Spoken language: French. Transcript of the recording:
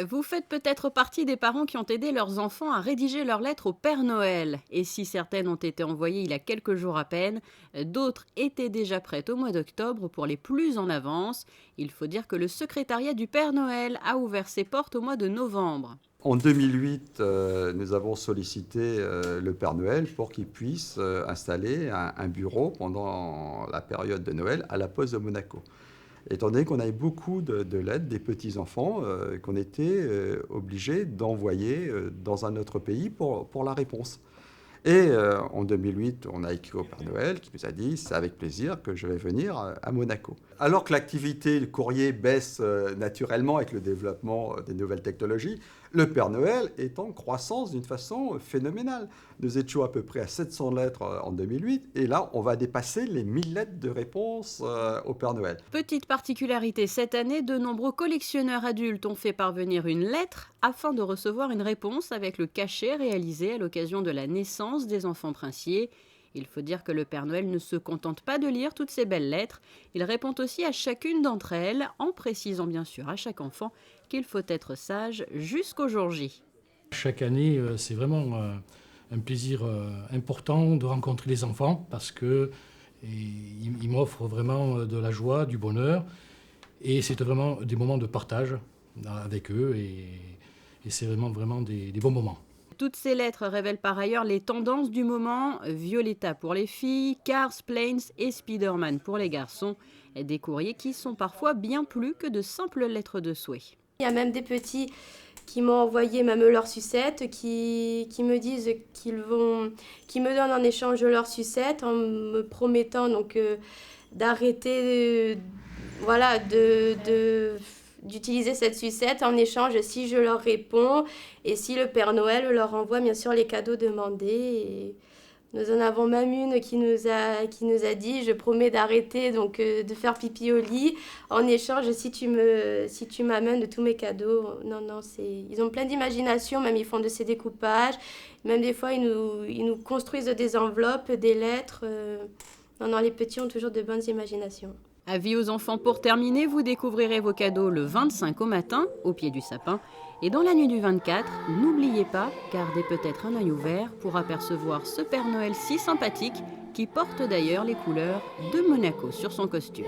Vous faites peut-être partie des parents qui ont aidé leurs enfants à rédiger leurs lettres au Père Noël. Et si certaines ont été envoyées il y a quelques jours à peine, d'autres étaient déjà prêtes au mois d'octobre pour les plus en avance. Il faut dire que le secrétariat du Père Noël a ouvert ses portes au mois de novembre. En 2008, nous avons sollicité le Père Noël pour qu'il puisse installer un bureau pendant la période de Noël à la Poste de Monaco. Étant donné qu'on avait beaucoup de lettres des petits-enfants qu'on était obligés d'envoyer dans un autre pays pour la réponse. Et en 2008, on a écrit au Père Noël qui nous a dit « c'est avec plaisir que je vais venir à Monaco ». Alors que l'activité du courrier baisse naturellement avec le développement des nouvelles technologies, le Père Noël est en croissance d'une façon phénoménale. Nous étions à peu près à 700 lettres en 2008 et là, on va dépasser les 1000 lettres de réponse au Père Noël. Petite particularité cette année, de nombreux collectionneurs adultes ont fait parvenir une lettre afin de recevoir une réponse avec le cachet réalisé à l'occasion de la naissance des enfants princiers. Il faut dire que le Père Noël ne se contente pas de lire toutes ces belles lettres, il répond aussi à chacune d'entre elles, en précisant bien sûr à chaque enfant qu'il faut être sage jusqu'au jour J. Chaque année, c'est vraiment un plaisir important de rencontrer les enfants parce qu'ils m'offrent vraiment de la joie, du bonheur et c'est vraiment des moments de partage avec eux et c'est vraiment des bons moments. Toutes ces lettres révèlent par ailleurs les tendances du moment, Violetta pour les filles, Cars, Planes et Spider-Man pour les garçons, des courriers qui sont parfois bien plus que de simples lettres de souhait. Il y a même des petits qui m'ont envoyé même leurs sucettes, qui me disent qui me donnent en échange leurs sucettes en me promettant donc d'arrêter voilà, d'utiliser cette sucette en échange si je leur réponds et si le Père Noël leur envoie bien sûr les cadeaux demandés. Et nous en avons même une qui nous a dit je promets d'arrêter donc de faire pipi au lit en échange si tu m'amènes tous mes cadeaux. Non, ils ont plein d'imagination, même ils font de ces découpages, même des fois ils nous construisent des enveloppes, des lettres. Non, les petits ont toujours de bonnes imaginations. Avis aux enfants pour terminer, vous découvrirez vos cadeaux le 25 au matin, au pied du sapin. Et dans la nuit du 24, n'oubliez pas, gardez peut-être un œil ouvert pour apercevoir ce Père Noël si sympathique qui porte d'ailleurs les couleurs de Monaco sur son costume.